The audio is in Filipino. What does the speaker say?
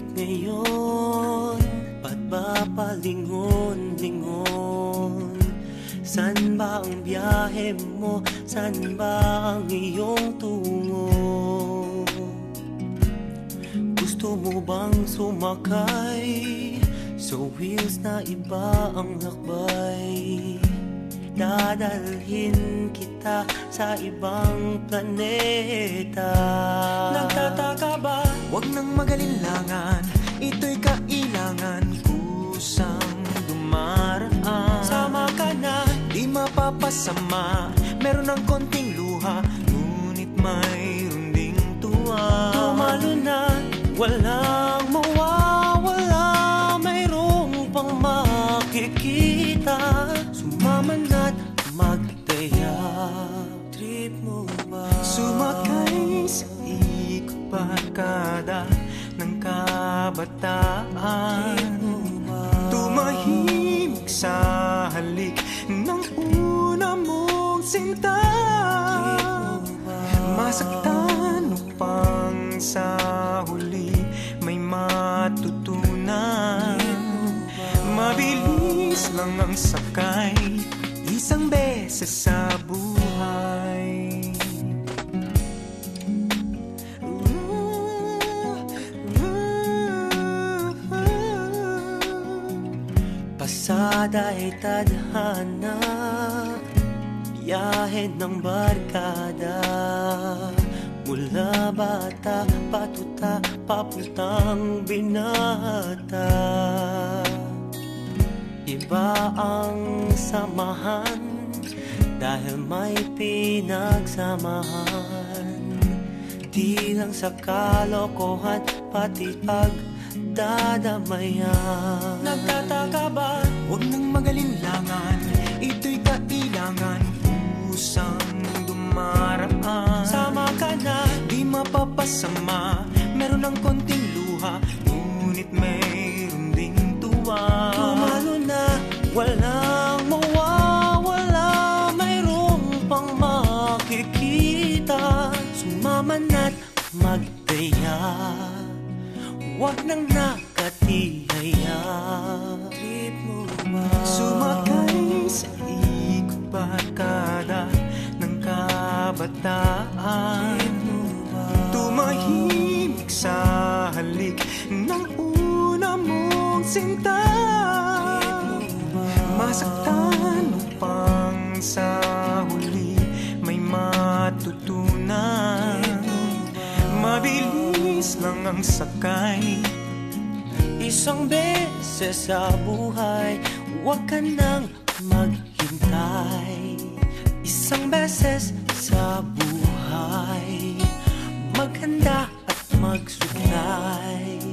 Ngunit ngayon, ba't ba palingon-lingon? San ba ang biyahe mo? San ba ang iyong tungo? Gusto mo bang sumakay sa wheels na iba ang lakbay? Dadalhin kita sa ibang planeta. Nagtataka ba? Huwag nang magalinlangan, ito'y kailangan kusang dumaraan. Sama ka na, di mapapasama. Meron ng konting luha, ngunit mayroon ding tuwa. Tumalo na, walang mawawala. Mayroong pang makikita. Sumama na't magdaya. Trip mo ba? Sumakay sa ikot barkada ng kabataan. Tumahimik sa halik ng una mong sinta. Masaktan upang sa huli may matutunan. Mabilis lang ang sakay, isang beses sa buhay. Pasada ay tadhana, biyahe ng barkada. Mula bata, patuta, papuntang binata. Iba ang samahan dahil may pinagsamahan. Di lang sa kalokohan, pati pagdadamayan. Nagtataka ba? Huwag nang magalinlangan, ito'y kailangan kusang dumaraan. Sama ka na, di mapapasama. Meron ng konting luha, ngunit mayroon ding tuwa. tumalo na, walang mawawala. Mayroong pang makikita. Sumama na't magdaya. Huwag nang nakatihaya. Trip mo ba? Sumakay sa ikot barkada ng kabataan. Tumahimik sa halik ng una mong sinta. Masaktan upang sa huli may matutunan. Mabilis lang ang sakay, Isang beses sa buhay, huwag ka nang maghintay. Isang beses sa buhay, maghanda at magsuklay.